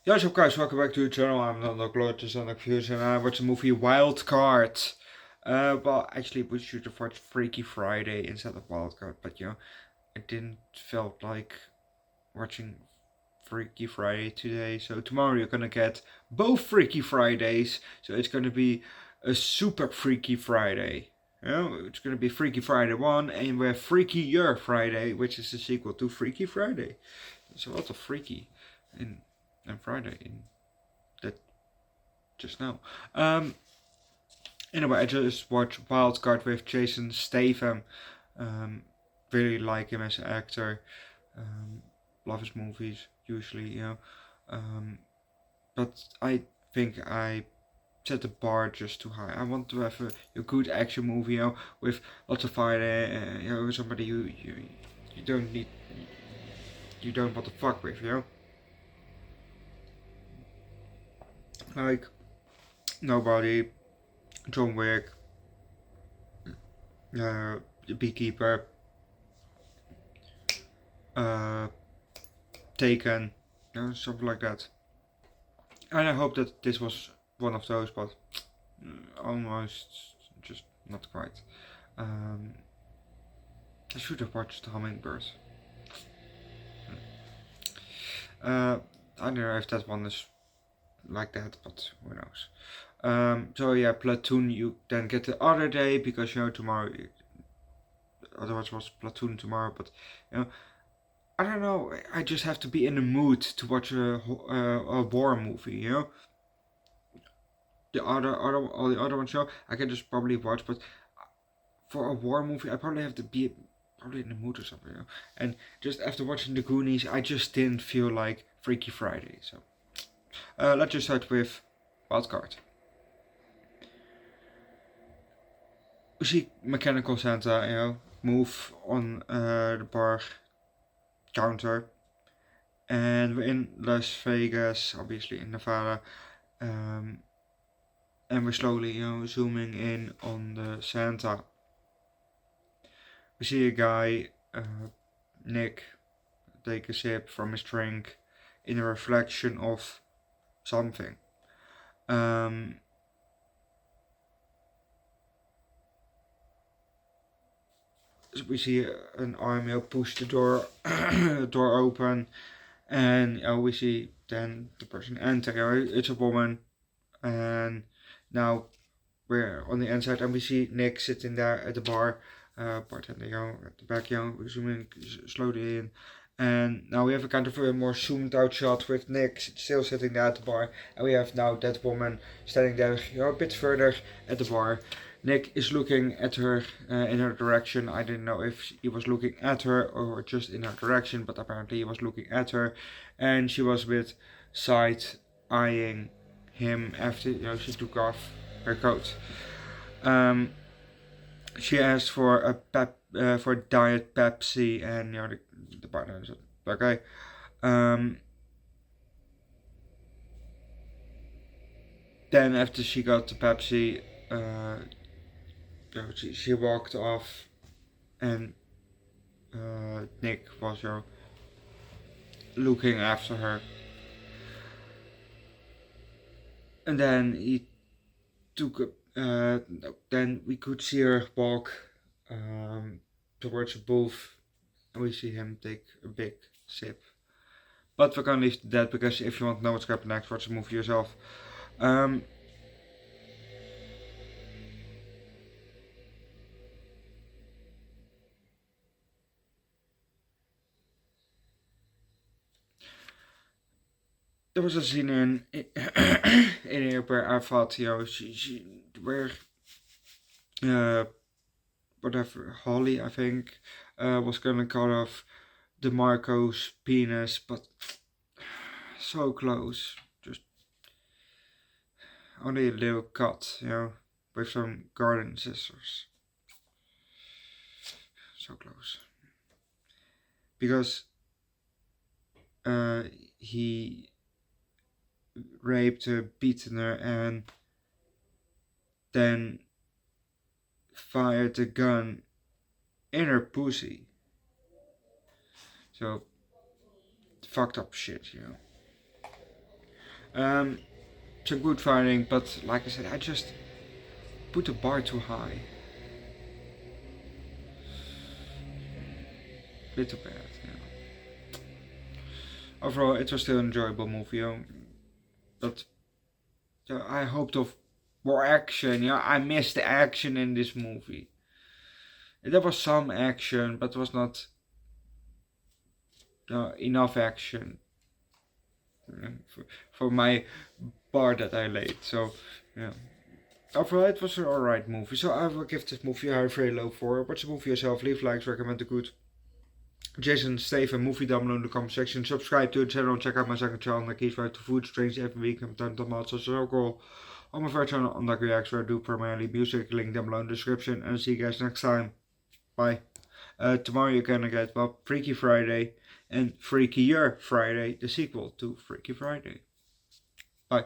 Yo, what's up guys, welcome back to the channel. I'm Underdog Reacts and Views and I watched the movie Wild Card. Well, actually we should have watched Freaky Friday instead of Wild Card, but I didn't felt like watching Freaky Friday today. So tomorrow you're gonna get both Freaky Fridays, so it's gonna be a super Freaky Friday. It's gonna be Freaky Friday 1 and we have Freakier Friday, which is the sequel to Freaky Friday. There's a lot of freaky in Friday in that just now. Anyway, I just watched Wildcard with Jason Statham. Really like him as an actor. Love his movies usually. But I think I set the bar just too high. I want to have a good action movie, with lots of fighting. With somebody you don't need, you don't want to fuck with. Like Nobody, John Wick, The Beekeeper, Taken, something like that. And I hope that this was one of those, but almost just not quite. I should have watched Hummingbird. I don't know if that one is like that, but who knows. So yeah, Platoon you then get the other day because tomorrow. Otherwise was Platoon tomorrow, but I don't know. I just have to be in the mood to watch a war movie. All the other ones, I can just probably watch, but for a war movie, I probably have to be probably in the mood or something. And just after watching the Goonies, I just didn't feel like Freaky Friday. So let's just start with Wildcard. We see Mechanical Santa, move on the bar counter, and we're in Las Vegas, obviously in Nevada, and we're slowly, zooming in on the Santa. We see a guy, Nick, take a sip from his drink in a reflection of something. We see an arm push the door door open, and we see then the person enter. It's a woman, and now we're on the inside, and we see Nick sitting there at the bar, bartender, at the back, we're zooming slowly in. And now we have a kind of a more zoomed out shot with Nick still sitting there at the bar, and we have now that woman standing there, a bit further at the bar. Nick is looking at her in her direction. I didn't know if he was looking at her or just in her direction, but apparently he was looking at her, and she was a bit side eyeing him after she took off her coat. She asked for a diet Pepsi, and the partner said okay. Then after she got the Pepsi, she walked off, and Nick was looking after her. And then he took then we could see her walk towards a booth, and we see him take a big sip. But we're gonna leave that because if you want to know what's happening next, watch the movie yourself. There was a scene in here where I thought, where whatever, Holly, I think, was gonna cut off DeMarco's penis, but so close, just only a little cut, with some garden scissors. So close. Because he raped her, beaten her, and then fired a gun in her pussy. So fucked up shit. It's a good finding, but like I said, I just put the bar too high. Bit too bad. Yeah. Overall, it was still an enjoyable movie, but I hoped of more action. Yeah, I missed the action in this movie. There was some action, but it was not enough action for my bar that I laid. So, yeah. Overall, it was an alright movie. So I will give this movie a very low 4. Watch the movie yourself. Leave likes, recommend the good Jason Statham movie down below in the comment section. Subscribe to the channel. Check out my second channel. I keep to food streams every week. And time to also circle on my first channel Underdog Reacts, where I do primarily music. Link down below in the description. And see you guys next time. Bye. Tomorrow you're gonna get Freaky Friday and Freakier Friday, the sequel to Freaky Friday. Bye.